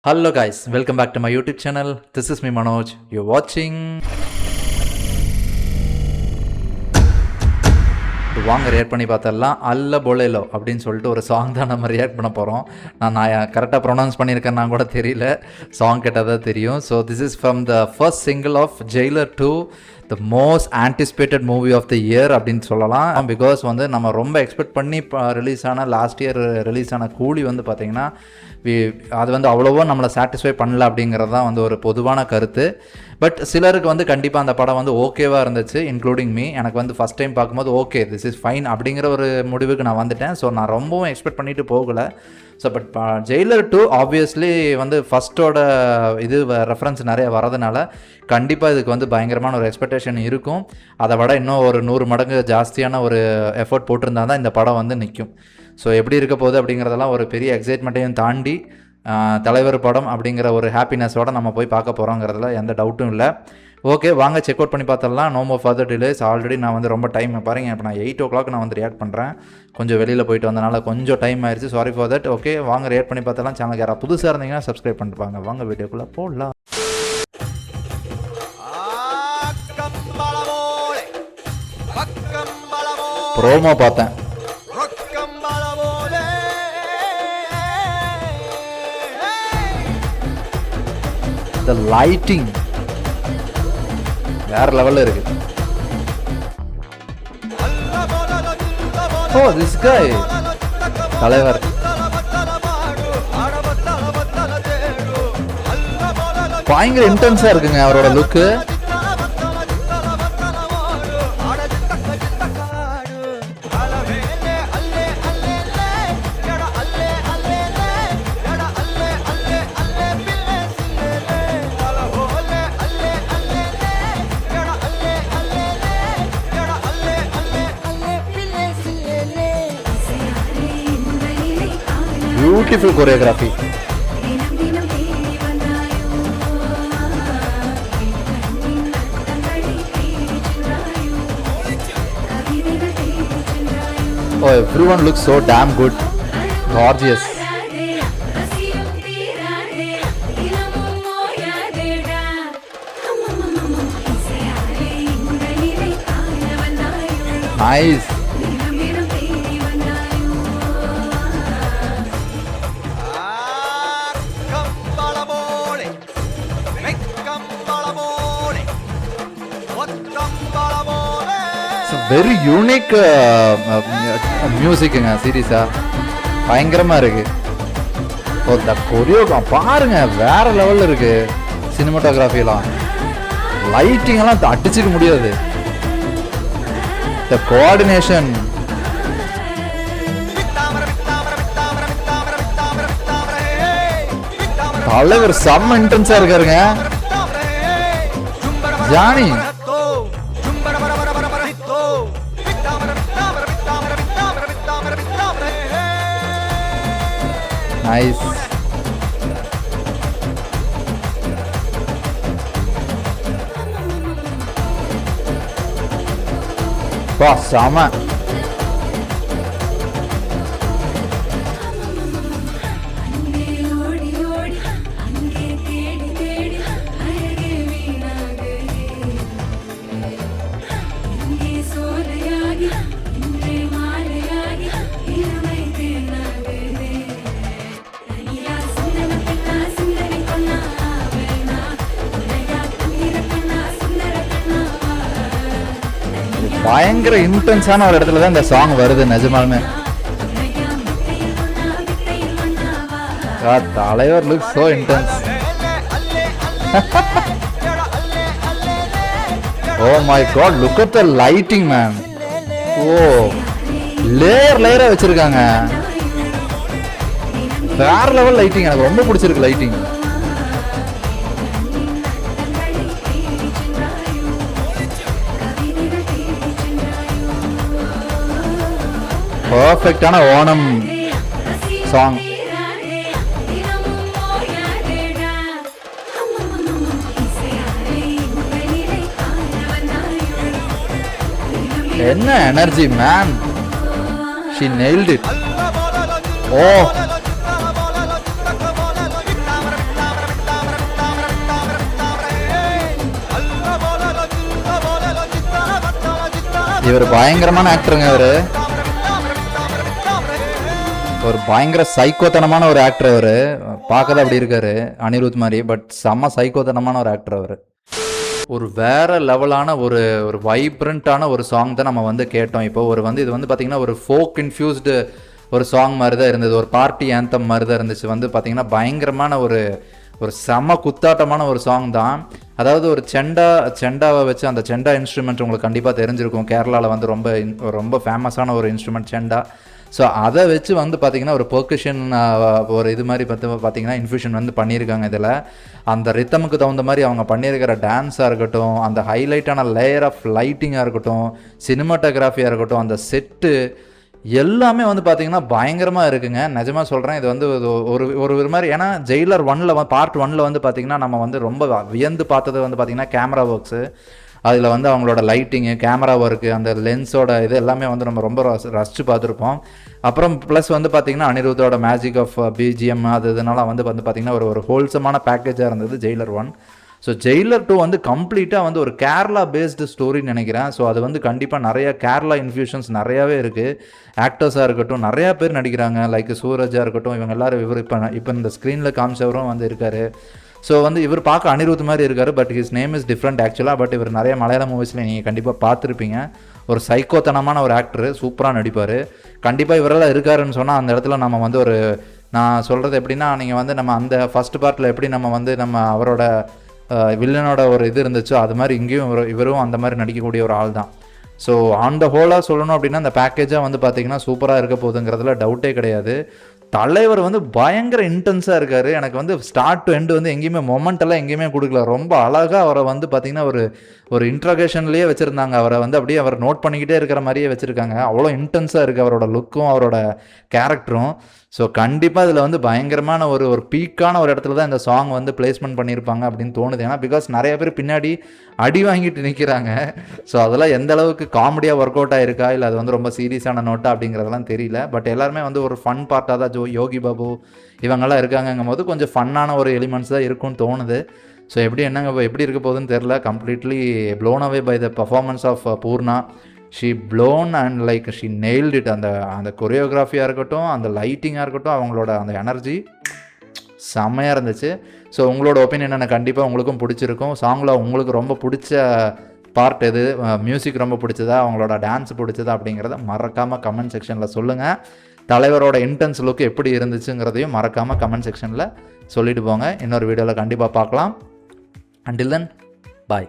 Hello guys, welcome back to my YouTube channel. This is me Manoj. You're watching வாங்க react பண்ணி பார்த்தரலாம். அல்ல பொலேலோ அப்படின்னு சொல்லிட்டு ஒரு சாங் தான் நம்ம ரியாக்ட் பண்ண போகிறோம். நான் கரெக்டாக ப்ரொனவுன்ஸ் பண்ணியிருக்கேன்னா கூட தெரியல, சாங் கேட்டால் தான் தெரியும். So this is from the first single of Jailer 2, the most anticipated movie of the year அப்படின்னு சொல்லலாம். பிகாஸ் வந்து நம்ம ரொம்ப எக்ஸ்பெக்ட் பண்ணி ரிலீஸ் ஆன லாஸ்ட் இயர் ரிலீஸ் ஆன கூலி வந்து பார்த்திங்கன்னா அது வந்து அவ்வளோவா நம்மளை சாட்டிஸ்ஃபை பண்ணல அப்படிங்கிறது தான் வந்து ஒரு பொதுவான கருத்து. பட் சிலருக்கு வந்து கண்டிப்பாக அந்த படம் வந்து ஓகேவாக இருந்துச்சு, இன்க்ளூடிங் மீ. எனக்கு வந்து ஃபஸ்ட் டைம் பார்க்கும்போது ஓகே திஸ் இஸ் ஃபைன் அப்படிங்கிற ஒரு முடிவுக்கு நான் வந்துட்டேன். ஸோ நான் ரொம்பவும் எக்ஸ்பெக்ட் பண்ணிட்டு போகலை. ஸோ பட் ஜெயிலர் 2 ஆப்வியஸ்லி வந்து ஃபஸ்ட்டோட இது ரெஃபரன்ஸ் நிறைய வரதுனால கண்டிப்பாக இதுக்கு வந்து பயங்கரமான ஒரு எக்ஸ்பெக்டேஷன் இருக்கும். அதை விட இன்னும் ஒரு 100 மடங்கு ஜாஸ்தியான ஒரு எஃபர்ட் போட்டிருந்தா தான் இந்த படம் வந்து நிற்கும். ஸோ எப்படி இருக்க போகுது அப்படிங்கிறதெல்லாம் ஒரு பெரிய எக்ஸைட்மெண்ட்டையும் தாண்டி தலைவர் படம் அப்படிங்கிற ஒரு ஹாப்பினஸோடு நம்ம போய் பார்க்க போகிறோங்கிறதுல எந்த டவுட்டும் இல்லை. ஓகே, வாங்க செக் அவுட் பண்ணி பார்த்தரலாம். No more further delays. Already நான் வந்து ரொம்ப டைம் பாருங்கள், இப்போ நான் 8 o'clock நான் வந்து ரியாக்ட் பண்ணுறேன். கொஞ்சம் வெளியில் போயிட்டு வந்தனால கொஞ்சம் டைம் ஆயிடுச்சு, சாரி ஃபார் தட். ஓகே, வாங்க ரியாக்ட் பண்ணி பார்த்தரலாம். சேனலுக்கு யாராவது புதுசாக இருந்தீங்கன்னா சப்ஸ்கிரைப் பண்ணிட்டு வாங்க. வாங்க வீடியோக்குள்ளே போடலாம். ப்ரோமோ பார்த்தேன். The lighting வேற லெவல்ல இருக்கு. Oh, this guy தலைவர் பயங்கர இன்டென்ஸா இருக்குங்க அவரோட லுக்கு. Beautiful choreography. Oh, everyone looks so damn good. Gorgeous. Nice. Very unique மியூசிக்குங்க, சீரியஸாக பயங்கரமாக இருக்குது. ஓ த கொரியோ பாருங்க, வேற லெவலில் இருக்குது. சினிமாட்டோகிராஃபிலாம் லைட்டிங்கெல்லாம் அடிச்சுக்க முடியாது. த கோஆர்டினேஷன் தலைவர் செம்ம இன்டென்ஸாக இருக்காருங்க. ஜானி நைஸ். வா செம. பயங்கர இன்டென்ஸான ஒரு இடத்துல தான் இந்த சாங் வருது நிஜமாலுமே. தலைவர் look so intense. Oh my God, look at the lighting man. Oh layer லேயரா வச்சிருக்காங்க. வேற லெவல் லைட்டிங், எனக்கு ரொம்ப பிடிச்சிருக்கு லைட்டிங். பர்ஃபெக்டான ஓணம் சாங். என்ன energy man, she nailed it. Oh, இவர் பயங்கரமான ஆக்டருங்க. இவர் ஒரு பயங்கர சைக்கோத்தனமான ஒரு ஆக்டர். அவர் பார்க்கதான் அப்படி இருக்காரு அனிருத் மாதிரி, பட் செம்ம சைக்கோத்தனமான ஒரு ஆக்டர் அவர். ஒரு வேற லெவலான ஒரு ஒரு வைப்ரண்ட்டான ஒரு சாங் தான் நம்ம வந்து கேட்டோம். இப்போ ஒரு வந்து இது வந்து பார்த்திங்கன்னா ஒரு ஃபோக் இன்ஃப்யூஸ்டு ஒரு சாங் மாதிரி தான் இருந்தது, ஒரு பார்ட்டி ஆந்தம் மாதிரி தான் இருந்துச்சு. வந்து பார்த்திங்கன்னா பயங்கரமான ஒரு ஒரு செம குத்தாட்டமான ஒரு சாங் தான். அதாவது ஒரு செண்டாவை வச்சு, அந்த செண்டா இன்ஸ்ட்ருமெண்ட் உங்களுக்கு கண்டிப்பாக தெரிஞ்சிருக்கும். கேரளாவில் வந்து ரொம்ப ஃபேமஸான ஒரு இன்ஸ்ட்ருமெண்ட் செண்டா. ஸோ அதை வச்சு வந்து பார்த்திங்கன்னா ஒரு பெர்கஷன் ஒரு இது மாதிரி பார்த்திங்கன்னா இன்ஃப்யூஷன் வந்து பண்ணியிருக்காங்க. இதில் அந்த ரித்தமுக்கு தகுந்த மாதிரி அவங்க பண்ணியிருக்கிற டான்ஸாக இருக்கட்டும், அந்த ஹைலைட்டான லேயர் ஆஃப் லைட்டிங்காக இருக்கட்டும், சினிமாட்டோகிராஃபியாக இருக்கட்டும், அந்த செட்டு எல்லாமே வந்து பார்த்திங்கன்னா பயங்கரமாக இருக்குங்க. நிஜமாக சொல்கிறேன். இது வந்து ஒரு மாதிரி, ஏன்னா ஜெயிலர் 1ல் பார்ட் 1ல் வந்து பார்த்திங்கன்னா நம்ம வந்து ரொம்ப வியந்து பார்த்தது வந்து பார்த்திங்கன்னா கேமரா ஒர்க்ஸு. அதில் வந்து அவங்களோட லைட்டிங்கு, கேமரா ஒர்க்கு, அந்த லென்ஸோட இது எல்லாமே வந்து நம்ம ரொம்ப ரசித்து பார்த்துருப்போம். அப்புறம் ப்ளஸ் வந்து பார்த்திங்கன்னா அனிருத்தோட மேஜிக் ஆஃப் பிஜிஎம் இதனால வந்து பார்த்திங்கன்னா ஒரு ஹோல்சமான பேக்கேஜாக இருந்தது ஜெயிலர் 1. ஸோ ஜெயிலர் 2 வந்து கம்ப்ளீட்டாக வந்து ஒரு கேரளா பேஸ்டு ஸ்டோரின்னு நினைக்கிறேன். ஸோ அது வந்து கண்டிப்பாக நிறைய கேரளா இன்ஃப்யூஷன்ஸ் நிறையாவே இருக்குது. ஆக்டர்ஸாக இருக்கட்டும், நிறையா பேர் நடிக்கிறாங்க. லைக் சூரஜாக இருக்கட்டும், இவங்க எல்லோரும் இவர் இப்போ இந்த ஸ்க்ரீனில் காமிச்சவரும் வந்து இருக்கார். ஸோ வந்து இவர் பார்க்க அனிருத் மாதிரி இருக்கார், but his name is different ஆக்சுவலாக. பட் இவர் நிறைய மலையாள மூவிஸில் நீங்கள் கண்டிப்பாக பார்த்துருப்பீங்க. ஒரு சைக்கோத்தனமான ஒரு ஆக்டரு, சூப்பராக நடிப்பார். கண்டிப்பாக இவரெல்லாம் இருக்காருன்னு சொன்னால் அந்த இடத்துல நம்ம வந்து நான் சொல்கிறது எப்படின்னா, நீங்கள் வந்து நம்ம அந்த ஃபஸ்ட் பார்ட்டில் எப்படி நம்ம அவரோட வில்லனோட ஒரு இது இருந்துச்சோ அது மாதிரி இங்கேயும் இவரும் அந்த மாதிரி நடிக்கக்கூடிய ஒரு ஆள் தான். ஸோ ஆன் த ஹோலாக சொல்லணும் அப்படின்னா அந்த பேக்கேஜாக வந்து பார்த்திங்கன்னா சூப்பராக இருக்க போகுதுங்கிறதுல டவுட்டே கிடையாது. தலைவர் வந்து பயங்கர இன்டென்ஸாக இருக்கார். எனக்கு வந்து ஸ்டார்ட் டு எண்டு வந்து எங்கேயுமே மொமெண்டெல்லாம் எங்கேயுமே கொடுக்கல. ரொம்ப அழகாக அவரை வந்து பார்த்திங்கன்னா ஒரு இன்ட்ரோகேஷன்லேயே வச்சுருந்தாங்க. அவரை வந்து அப்படியே அவர் நோட் பண்ணிக்கிட்டே இருக்கிற மாதிரியே வச்சுருக்காங்க. அவ்வளோ இன்டென்ஸாக இருக்குது அவரோட லுக்கும் அவரோட கேரக்டரும். ஸோ கண்டிப்பாக இதில் வந்து பயங்கரமான ஒரு பீக்கான ஒரு இடத்துல தான் இந்த சாங் வந்து பிளேஸ்மெண்ட் பண்ணியிருப்பாங்க அப்படின்னு தோணுது. ஏன்னா பிகாஸ் நிறைய பேர் பின்னாடி அடி வாங்கிட்டு நிற்கிறாங்க. ஸோ அதெல்லாம் எந்த அளவுக்கு காமெடியாக ஒர்க் அவுட் ஆகிருக்கா, இல்லை அது வந்து ரொம்ப சீரியஸான நோட்டா அப்படிங்கிறதெல்லாம் தெரியல. பட் எல்லாருமே வந்து ஒரு ஃபன் பார்ட்டாக தான் யோகி பாபு இவங்கெல்லாம் இருக்காங்கங்கும் போது கொஞ்சம் ஃபன்னான ஒரு எலிமெண்ட்ஸ் தான் இருக்கும்னு தோணுது. ஸோ எப்படி இருக்க போகுதுன்னு தெரில. Completely blown away by the performance of Poorna. She blown and like she nailed it. அந்த கொரியோகிராஃபியாக இருக்கட்டும், அந்த லைட்டிங்காக இருக்கட்டும், அவங்களோட அந்த எனர்ஜி செம்மையாக இருந்துச்சு. ஸோ உங்களோட ஒப்பீனியன் எனக்கு கண்டிப்பாக உங்களுக்கும் பிடிச்சிருக்கும். சாங்கில் உங்களுக்கு ரொம்ப பிடிச்ச பார்ட் எது, மியூசிக் ரொம்ப பிடிச்சதா, அவங்களோட டான்ஸ் பிடிச்சதா அப்படிங்கிறத மறக்காமல் கமெண்ட் செக்ஷனில் சொல்லுங்கள். தலைவரோட இன்டென்ஸ் லுக் எப்படி இருந்துச்சுங்கிறதையும் மறக்காமல் கமெண்ட் செக்ஷனில் சொல்லிட்டு போங்க. இன்னொரு வீடியோவில் கண்டிப்பாக பார்க்கலாம். Until then, bye.